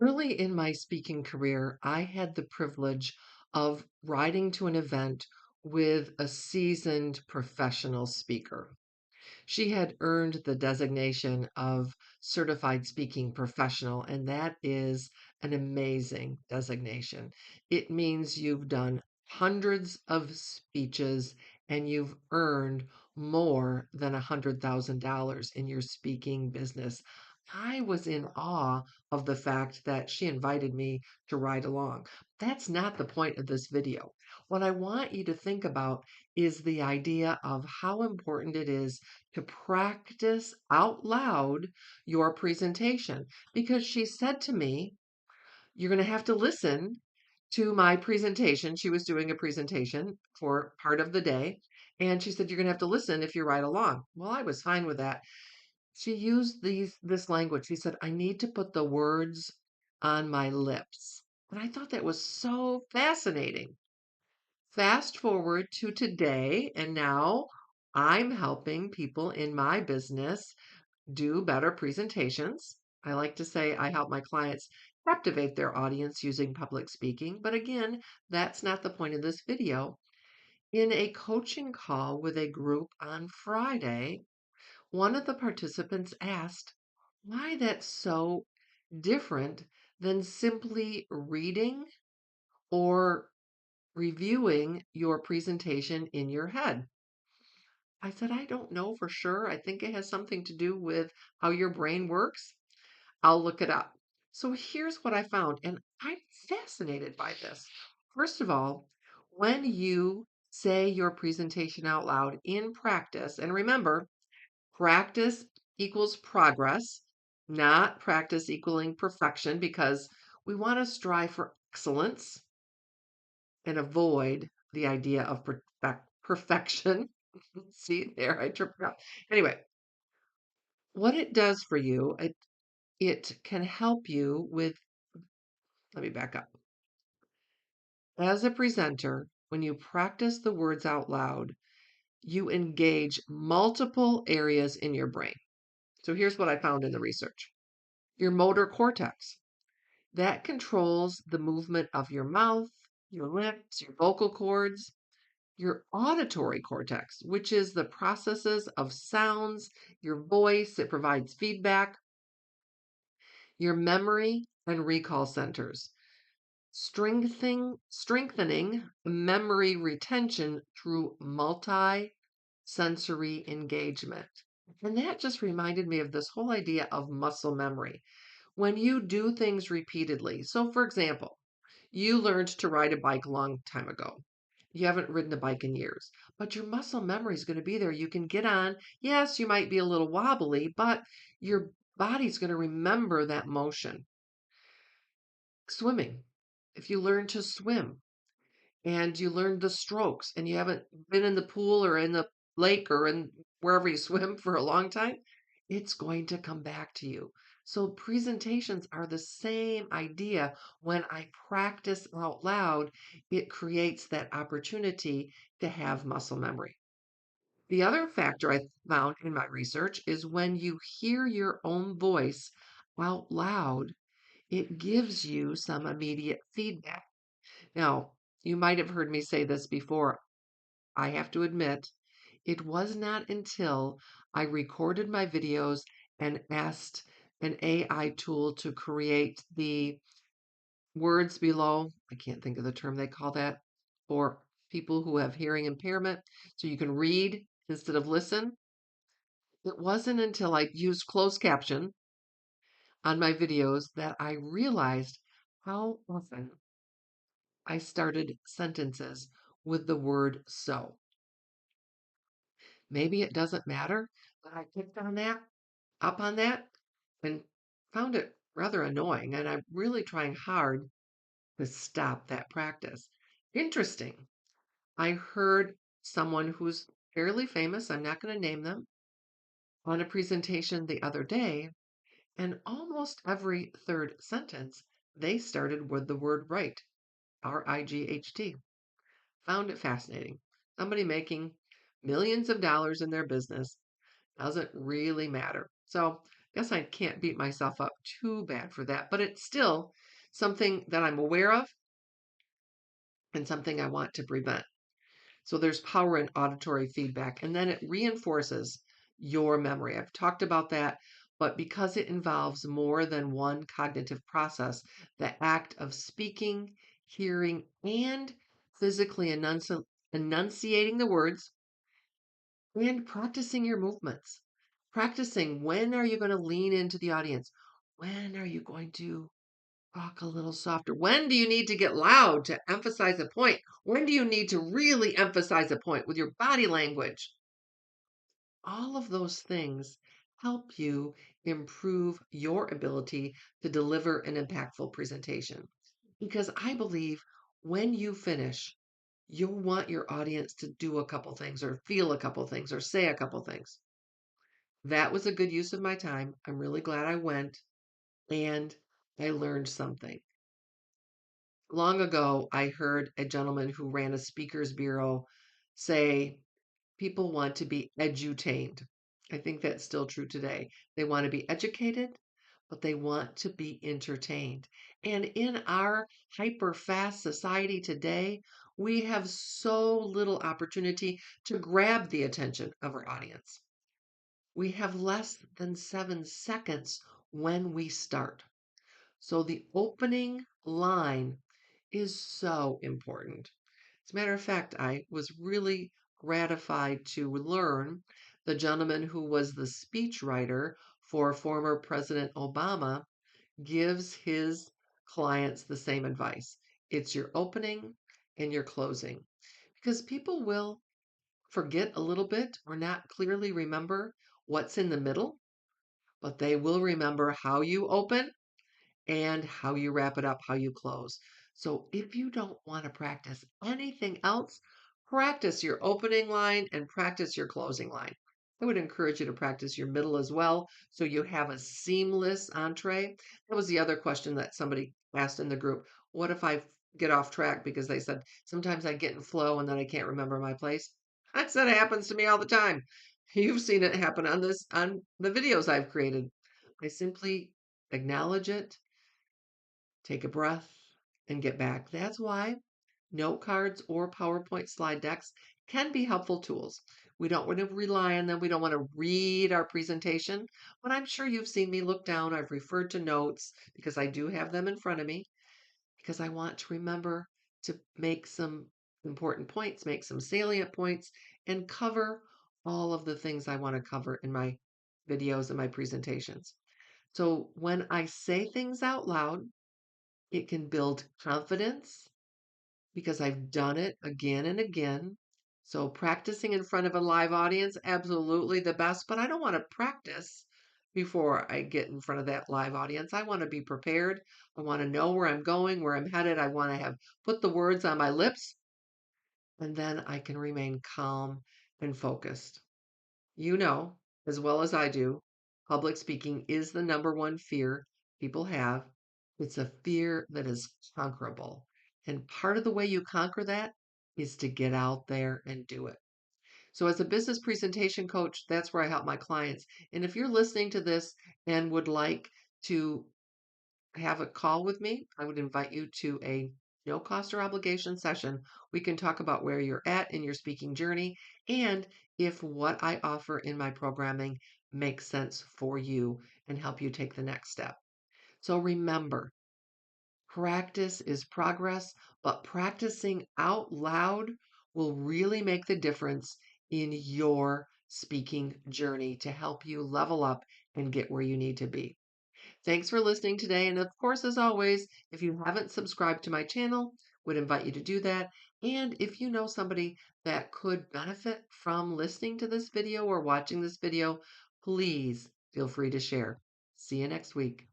Early in my speaking career, I had the privilege of riding to an event with a seasoned professional speaker. She had earned the designation of certified speaking professional, and that is an amazing designation. It means you've done hundreds of speeches and you've earned more than $100,000 in your speaking business. I was in awe of the fact that she invited me to ride along. That's not the point of this video. What I want you to think about is the idea of how important it is to practice out loud your presentation because she said to me, "You're going to have to listen to my presentation." She was doing a presentation for part of the day. And she said, "You're going to have to listen if you ride along." Well, I was fine with that. She used this language. She said, "I need to put the words on my lips." And I thought that was so fascinating. Fast forward to today, and now I'm helping people in my business do better presentations. I like to say I help my clients captivate their audience using public speaking, but again, that's not the point of this video. In a coaching call with a group on Friday, one of the participants asked why that's so different than simply reading or reviewing your presentation in your head. I said, "I don't know for sure. I think it has something to do with how your brain works. I'll look it up." So here's what I found, and I'm fascinated by this. First of all, when you say your presentation out loud in practice, and remember, practice equals progress, not practice equaling perfection, because we want to strive for excellence and avoid the idea of perfection. See, there, I tripped up. Anyway, what it does for you, it can help you with, let me back up. As a presenter, when you practice the words out loud, you engage multiple areas in your brain. So here's what I found in the research. Your motor cortex, that controls the movement of your mouth, your lips, your vocal cords. Your auditory cortex, which is the processes of sounds, your voice, it provides feedback, your memory and recall centers, strengthening memory retention through multi-sensory engagement. And that just reminded me of this whole idea of muscle memory. When you do things repeatedly, so for example, you learned to ride a bike a long time ago. You haven't ridden a bike in years, but your muscle memory is going to be there. You can get on. Yes, you might be a little wobbly, but your body's going to remember that motion. Swimming. If you learn to swim and you learn the strokes and you haven't been in the pool or in the lake or in wherever you swim for a long time, it's going to come back to you. So presentations are the same idea. When I practice out loud, it creates that opportunity to have muscle memory. The other factor I found in my research is when you hear your own voice out loud, it gives you some immediate feedback. Now, you might have heard me say this before. I have to admit, it was not until I recorded my videos and asked an AI tool to create the words below. I can't think of the term they call that for people who have hearing impairment, so you can read instead of listen. It wasn't until I used closed caption on my videos that I realized how often I started sentences with the word so. Maybe it doesn't matter, but I picked up on that, and found it rather annoying. And I'm really trying hard to stop that practice. Interesting. I heard someone who's fairly famous, I'm not going to name them, on a presentation the other day, and almost every third sentence, they started with the word right, RIGHT. Found it fascinating. Somebody making millions of dollars in their business doesn't really matter. So Guess I can't beat myself up too bad for that, but it's still something that I'm aware of and something I want to prevent. So there's power in auditory feedback, and then it reinforces your memory. I've talked about that, but because it involves more than one cognitive process, the act of speaking, hearing, and physically enunciating the words and practicing your movements. Practicing when are you going to lean into the audience? When are you going to talk a little softer? When do you need to get loud to emphasize a point? When do you need to really emphasize a point with your body language? All of those things help you improve your ability to deliver an impactful presentation. Because I believe when you finish, you'll want your audience to do a couple things or feel a couple things or say a couple things. That was a good use of my time. I'm really glad I went and I learned something. Long ago, I heard a gentleman who ran a speakers bureau say people want to be edutained. I think that's still true today. They want to be educated, but they want to be entertained. And in our hyper fast society today, we have so little opportunity to grab the attention of our audience. We have less than 7 seconds when we start. So the opening line is so important. As a matter of fact, I was really gratified to learn the gentleman who was the speechwriter for former President Obama gives his clients the same advice. It's your opening and your closing. Because people will forget a little bit or not clearly remember what's in the middle, but they will remember how you open and how you wrap it up, how you close. So if you don't want to practice anything else, practice your opening line and practice your closing line. I would encourage you to practice your middle as well so you have a seamless entree. That was the other question that somebody asked in the group. What if I get off track because they said sometimes I get in flow and then I can't remember my place? I said it happens to me all the time. You've seen it happen on the videos I've created. I simply acknowledge it, take a breath, and get back. That's why note cards or PowerPoint slide decks can be helpful tools. We don't want to rely on them. We don't want to read our presentation, but I'm sure you've seen me look down. I've referred to notes because I do have them in front of me because I want to remember to make some important points, make some salient points, and cover all of the things I want to cover in my videos and my presentations. So when I say things out loud, it can build confidence because I've done it again and again. So practicing in front of a live audience, absolutely the best, but I don't want to practice before I get in front of that live audience. I want to be prepared. I want to know where I'm going, where I'm headed. I want to have put the words on my lips, and then I can remain calm and focused. You know, as well as I do, public speaking is the number one fear people have. It's a fear that is conquerable. And part of the way you conquer that is to get out there and do it. So, as a business presentation coach, that's where I help my clients. And if you're listening to this and would like to have a call with me, I would invite you to a no cost or obligation session. We can talk about where you're at in your speaking journey and if what I offer in my programming makes sense for you and help you take the next step. So remember, practice is progress, but practicing out loud will really make the difference in your speaking journey to help you level up and get where you need to be. Thanks for listening today. And of course, as always, if you haven't subscribed to my channel, would invite you to do that. And if you know somebody that could benefit from listening to this video or watching this video, please feel free to share. See you next week.